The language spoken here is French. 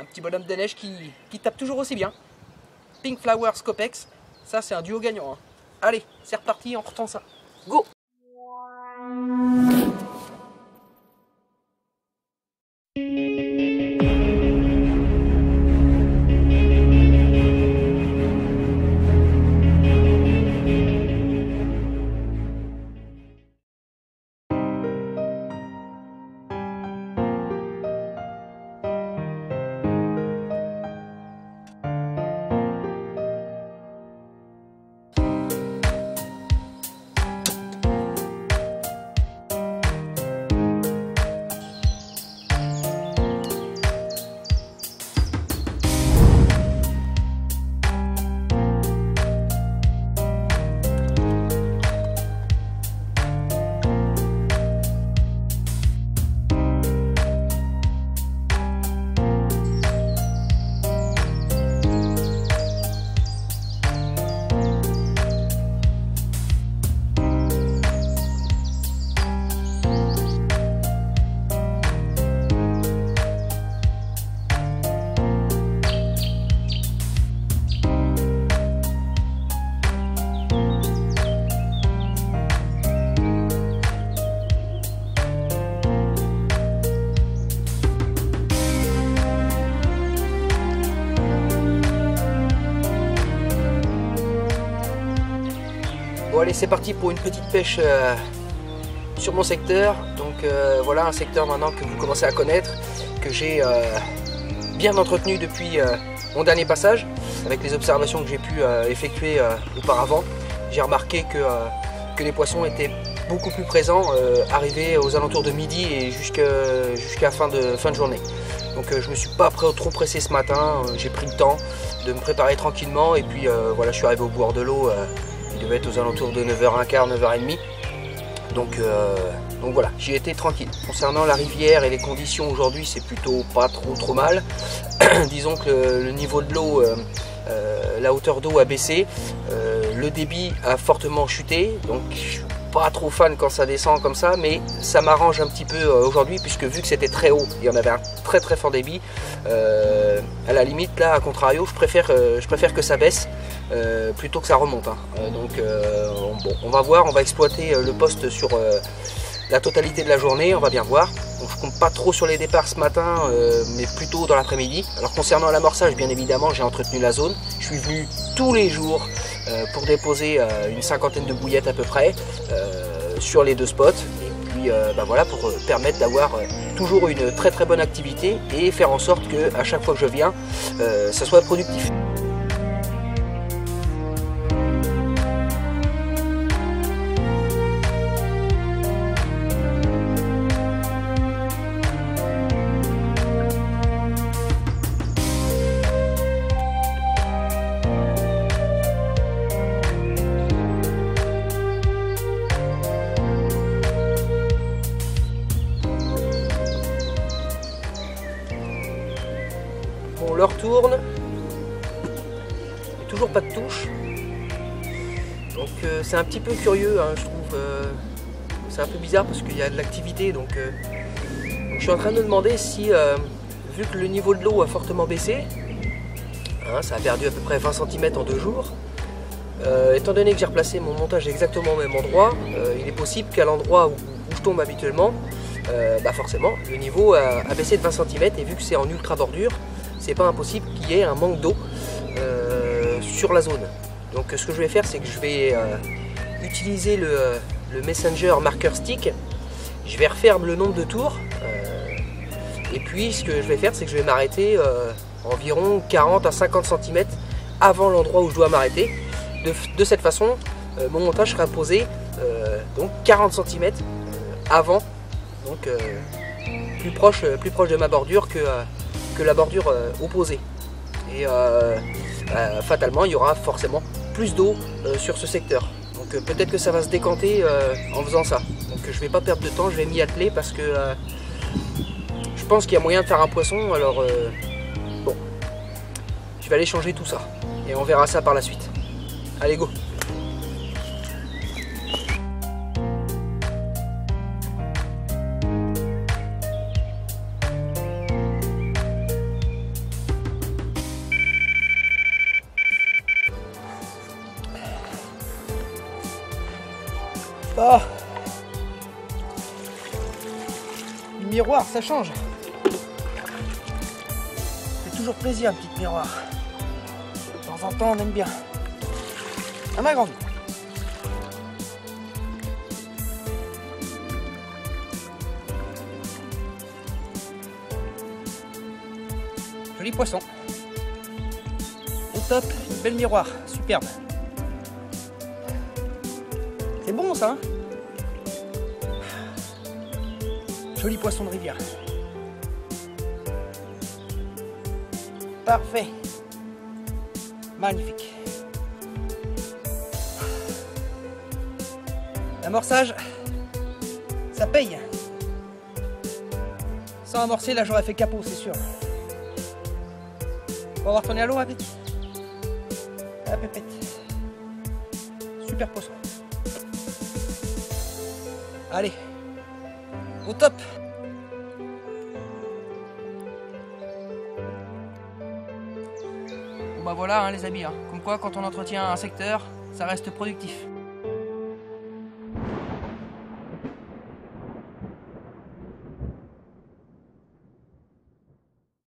un petit bonhomme de neige qui tape toujours aussi bien. Pink Flower Scopex, ça c'est un duo gagnant. Hein. Allez, c'est reparti, on retend ça. Go! Bon allez, c'est parti pour une petite pêche sur mon secteur. Donc voilà un secteur maintenant que vous commencez à connaître, que j'ai bien entretenu depuis mon dernier passage. Avec les observations que j'ai pu effectuer auparavant, j'ai remarqué que les poissons étaient beaucoup plus présents, arrivés aux alentours de midi et jusqu'à fin de journée. Donc je me suis pas trop pressé ce matin, j'ai pris le temps de me préparer tranquillement et puis voilà, je suis arrivé au bord de l'eau. Il devait être aux alentours de 9h15, 9h30. Donc voilà, j'y étais tranquille. Concernant la rivière et les conditions aujourd'hui, c'est plutôt pas trop mal. Disons que le niveau de l'eau, la hauteur d'eau a baissé, le débit a fortement chuté. Donc je suis pas trop fan quand ça descend comme ça, mais ça m'arrange un petit peu aujourd'hui puisque vu que c'était très haut, il y en avait un très fort débit. À la limite, là, à contrario, je préfère que ça baisse. Plutôt que ça remonte. Hein. Donc bon, on va voir, on va exploiter le poste sur la totalité de la journée, on va bien voir. Donc, je compte pas trop sur les départs ce matin, mais plutôt dans l'après-midi. Alors concernant l'amorçage, bien évidemment, j'ai entretenu la zone. Je suis venu tous les jours pour déposer une cinquantaine de bouillettes à peu près sur les deux spots. Et puis bah voilà, pour permettre d'avoir toujours une très bonne activité et faire en sorte que à chaque fois que je viens, ça soit productif. On leur tourne, et toujours pas de touche, donc c'est un petit peu curieux, hein, je trouve, c'est un peu bizarre parce qu'il y a de l'activité, donc je suis en train de me demander si, vu que le niveau de l'eau a fortement baissé, hein, ça a perdu à peu près 20 cm en 2 jours, étant donné que j'ai replacé mon montage exactement au même endroit, il est possible qu'à l'endroit où je tombe habituellement, bah forcément le niveau a baissé de 20 cm et vu que c'est en ultra bordure, c'est pas impossible qu'il y ait un manque d'eau sur la zone. Donc ce que je vais faire, c'est que je vais utiliser le Messenger Marker Stick. Je vais refaire le nombre de tours. Et puis ce que je vais faire, c'est que je vais m'arrêter environ 40 à 50 cm avant l'endroit où je dois m'arrêter. De cette façon, mon montage sera posé donc 40 cm avant, donc plus proche de ma bordure que la bordure opposée. Et fatalement, il y aura forcément plus d'eau sur ce secteur. Donc peut-être que ça va se décanter en faisant ça. Donc je vais pas perdre de temps, je vais m'y atteler parce que je pense qu'il y a moyen de faire un poisson. Alors bon, je vais aller changer tout ça et on verra ça par la suite. Allez, go! Oh. Le miroir, ça change. C'est toujours plaisir, un petit miroir. De temps en temps, on aime bien. À ma grande. Joli poisson. Au top, une belle miroir, superbe. C'est bon ça, hein? Joli poisson de rivière. Parfait. Magnifique. L'amorçage, ça paye. Sans amorcer, là j'aurais fait capot, c'est sûr. On va voir tourner à l'eau, rapide. La pépette. Super poisson. Allez. Au top. Bon bah voilà hein, les amis, hein. Comme quoi quand on entretient un secteur, ça reste productif.